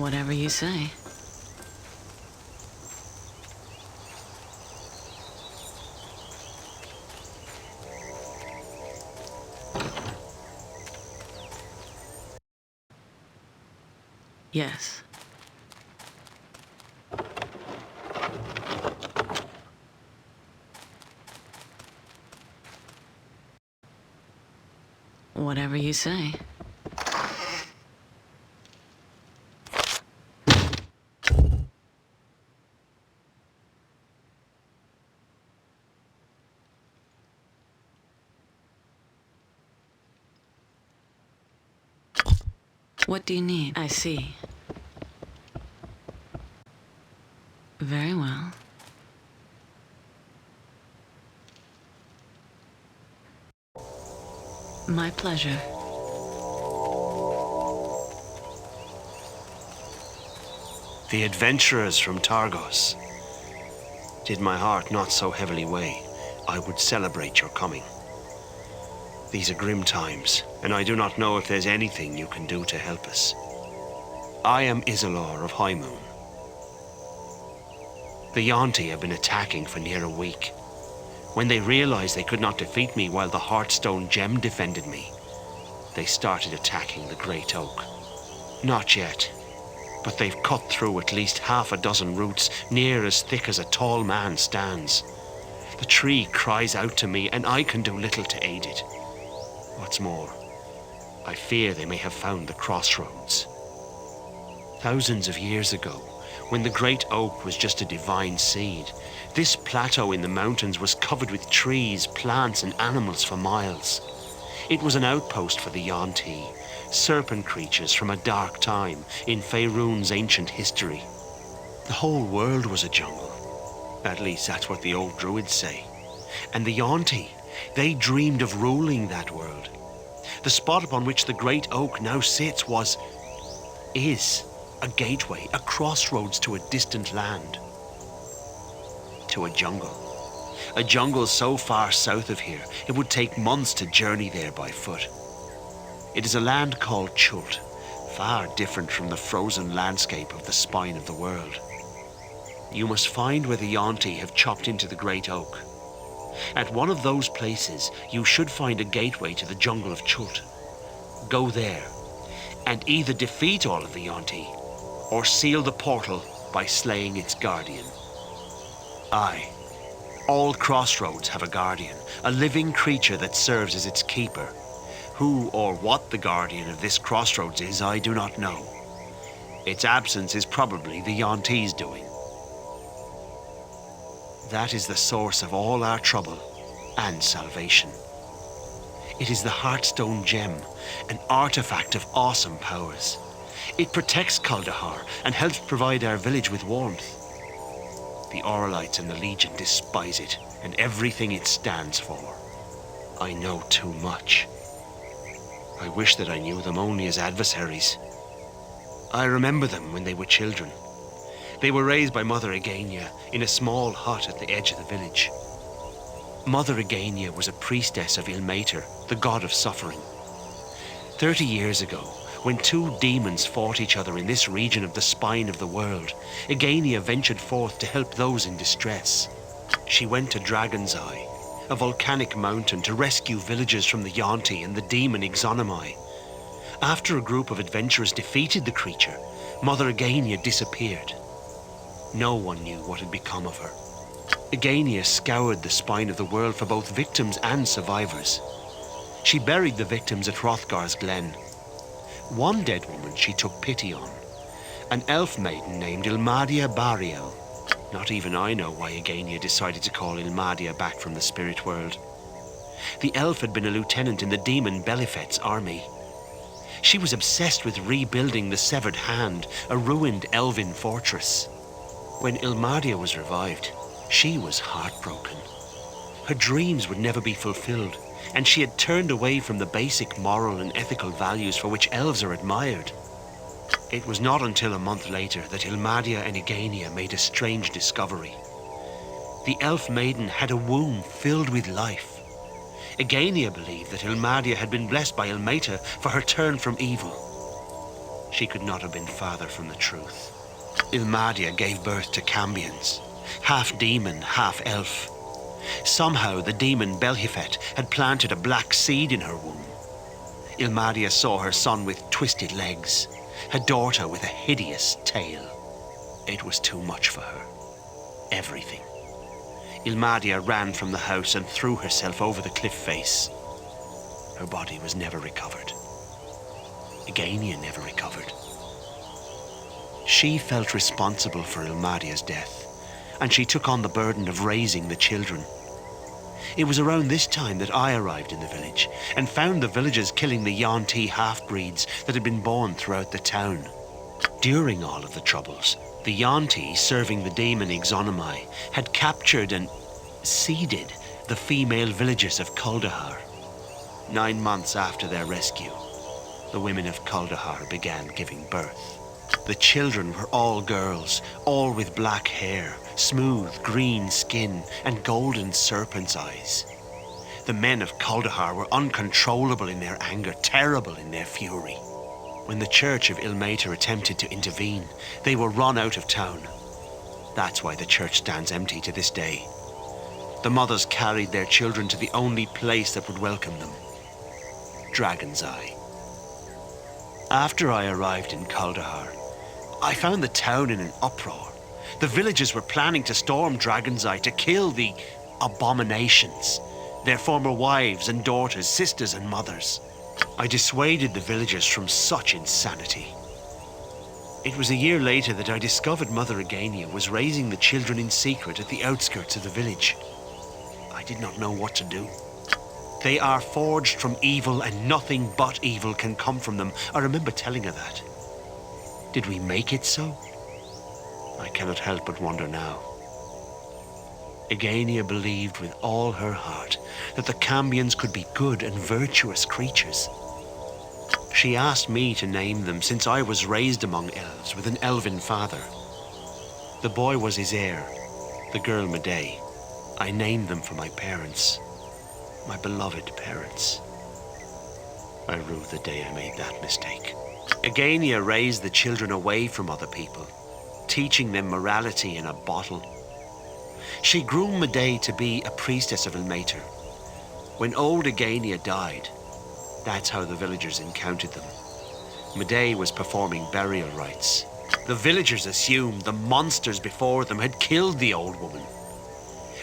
Whatever you say. Yes. Whatever you say. What do you need? I see. Very well. My pleasure. The adventurers from Targos. Did my heart not so heavily weigh, I would celebrate your coming. These are grim times, and I do not know if there's anything you can do to help us. I am Iselore of High Moon. The Yuan-ti have been attacking for near a week. When they realized they could not defeat me while the Heartstone Gem defended me, they started attacking the Great Oak. Not yet, but they've cut through at least half a dozen roots, near as thick as a tall man stands. The tree cries out to me, and I can do little to aid it. What's more, I fear they may have found the crossroads. Thousands of years ago, when the Great Oak was just a divine seed, this plateau in the mountains was covered with trees, plants, and animals for miles. It was an outpost for the Yuan-ti, serpent creatures from a dark time in Faerun's ancient history. The whole world was a jungle. At least that's what the old druids say. And the Yuan-ti, they dreamed of ruling that world. The spot upon which the Great Oak now sits is a gateway, a crossroads to a distant land. To a jungle. A jungle so far south of here, it would take months to journey there by foot. It is a land called Chult, far different from the frozen landscape of the spine of the world. You must find where the Yuan-ti have chopped into the Great Oak. At one of those places, you should find a gateway to the jungle of Chult. Go there, and either defeat all of the Yuan-ti, or seal the portal by slaying its guardian. Aye, all crossroads have a guardian, a living creature that serves as its keeper. Who or what the guardian of this crossroads is, I do not know. Its absence is probably the Yuan-ti's doing. That is the source of all our trouble and salvation. It is the Heartstone Gem, an artifact of awesome powers. It protects Kuldahar and helps provide our village with warmth. The Oralites and the Legion despise it and everything it stands for. I know too much. I wish that I knew them only as adversaries. I remember them when they were children. They were raised by Mother Egania in a small hut at the edge of the village. Mother Egania was a priestess of Ilmater, the god of suffering. 30 years ago, when two demons fought each other in this region of the spine of the world, Egania ventured forth to help those in distress. She went to Dragon's Eye, a volcanic mountain, to rescue villagers from the Yuan-ti and the demon Ixonomai. After a group of adventurers defeated the creature, Mother Egania disappeared. No one knew what had become of her. Egania scoured the spine of the world for both victims and survivors. She buried the victims at Hrothgar's Glen. One dead woman she took pity on, an elf maiden named Ilmadia Bariel. Not even I know why Egania decided to call Ilmadia back from the spirit world. The elf had been a lieutenant in the demon Belifet's army. She was obsessed with rebuilding the Severed Hand, a ruined elven fortress. When Ilmadia was revived, she was heartbroken. Her dreams would never be fulfilled, and she had turned away from the basic moral and ethical values for which elves are admired. It was not until a month later that Ilmadia and Egania made a strange discovery. The elf maiden had a womb filled with life. Egania believed that Ilmadia had been blessed by Ilmater for her turn from evil. She could not have been farther from the truth. Ilmadia gave birth to cambions, half demon, half elf. Somehow the demon Belhifet had planted a black seed in her womb. Ilmadia saw her son with twisted legs, her daughter with a hideous tail. It was too much for her. Everything. Ilmadia ran from the house and threw herself over the cliff face. Her body was never recovered. Egania never recovered. She felt responsible for Ilmadia's death, and she took on the burden of raising the children. It was around this time that I arrived in the village and found the villagers killing the Yuan-Ti half-breeds that had been born throughout the town. During all of the troubles, the Yuan-Ti, serving the demon Ixonomai, had captured and seeded the female villagers of Kuldahar. 9 months after their rescue, the women of Kuldahar began giving birth. The children were all girls, all with black hair, smooth green skin, and golden serpent's eyes. The men of Kuldahar were uncontrollable in their anger, terrible in their fury. When the church of Ilmater attempted to intervene, they were run out of town. That's why the church stands empty to this day. The mothers carried their children to the only place that would welcome them, Dragon's Eye. After I arrived in Kuldahar, I found the town in an uproar. The villagers were planning to storm Dragon's Eye to kill the abominations, their former wives and daughters, sisters and mothers. I dissuaded the villagers from such insanity. It was a year later that I discovered Mother Egania was raising the children in secret at the outskirts of the village. I did not know what to do. They are forged from evil, and nothing but evil can come from them. I remember telling her that. Did we make it so? I cannot help but wonder now. Egania believed with all her heart that the cambions could be good and virtuous creatures. She asked me to name them since I was raised among elves with an elven father. The boy was Isair, the girl Madae. I named them for my parents, my beloved parents. I rue the day I made that mistake. Egania raised the children away from other people, teaching them morality in a bottle. She groomed Madae to be a priestess of Ilmater. When old Egania died, that's how the villagers encountered them. Madae was performing burial rites. The villagers assumed the monsters before them had killed the old woman.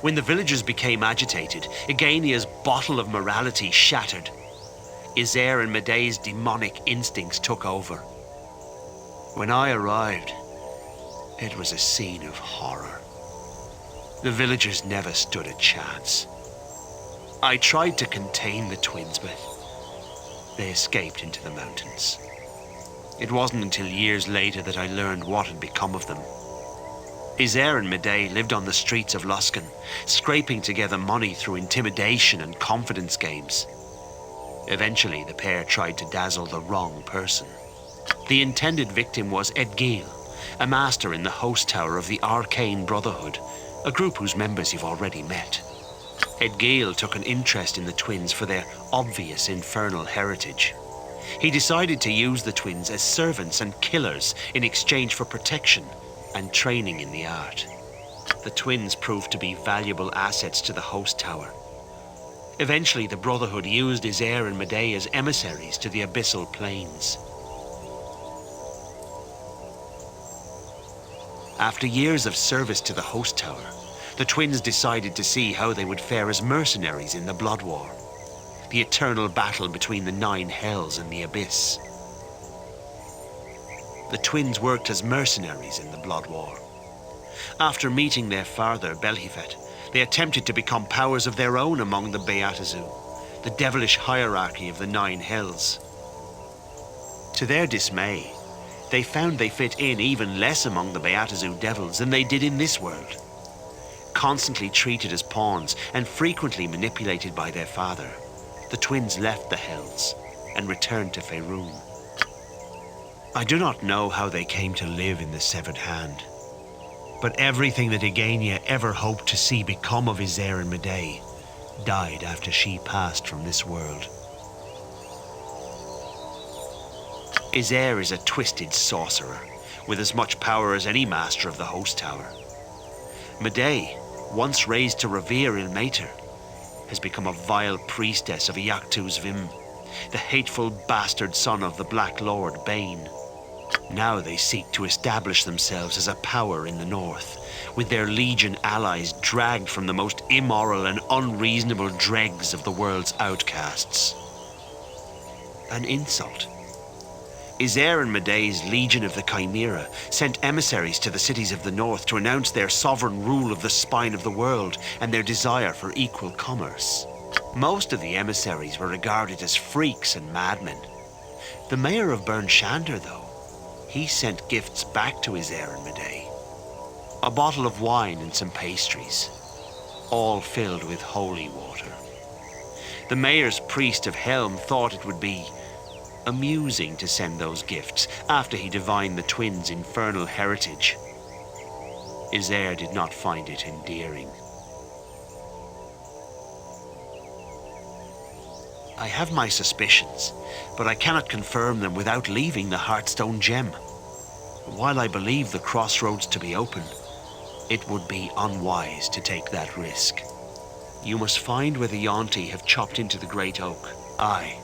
When the villagers became agitated, Egania's bottle of morality shattered. Isair and Madae's demonic instincts took over. When I arrived, it was a scene of horror. The villagers never stood a chance. I tried to contain the twins, but they escaped into the mountains. It wasn't until years later that I learned what had become of them. Isair and Madae lived on the streets of Luskan, scraping together money through intimidation and confidence games. Eventually, the pair tried to dazzle the wrong person. The intended victim was Edgil, a master in the host tower of the Arcane Brotherhood, a group whose members you've already met. Edgil took an interest in the twins for their obvious infernal heritage. He decided to use the twins as servants and killers in exchange for protection and training in the art. The twins proved to be valuable assets to the host tower. Eventually, the Brotherhood used Isair and Madae as emissaries to the abyssal plains. After years of service to the host tower, the twins decided to see how they would fare as mercenaries in the Blood War, the eternal battle between the 9 hells and the abyss. The twins worked as mercenaries in the Blood War. After meeting their father, Belhifet, they attempted to become powers of their own among the Beatazu, the devilish hierarchy of the 9 hells. To their dismay, they found they fit in even less among the Beatazu devils than they did in this world. Constantly treated as pawns and frequently manipulated by their father, the twins left the hells and returned to Faerun. I do not know how they came to live in the Severed Hand, but everything that Egania ever hoped to see become of Isair and Madae died after she passed from this world. Isair is a twisted sorcerer, with as much power as any master of the Host Tower. Madae, once raised to revere Ilmater, has become a vile priestess of Iactu's Vim, the hateful bastard son of the Black Lord Bane. Now they seek to establish themselves as a power in the north, with their legion allies dragged from the most immoral and unreasonable dregs of the world's outcasts. An insult. Isair and Madae's Legion of the Chimera sent emissaries to the cities of the north to announce their sovereign rule of the spine of the world and their desire for equal commerce. Most of the emissaries were regarded as freaks and madmen. The mayor of Burn Shander, though, he sent gifts back to Isair and Madae. A bottle of wine and some pastries, all filled with holy water. The mayor's priest of Helm thought it would be amusing to send those gifts after he divined the twins' infernal heritage. Isair did not find it endearing. I have my suspicions, but I cannot confirm them without leaving the Heartstone Gem. While I believe the crossroads to be open, it would be unwise to take that risk. You must find where the Yuan-ti have chopped into the Great Oak. Aye,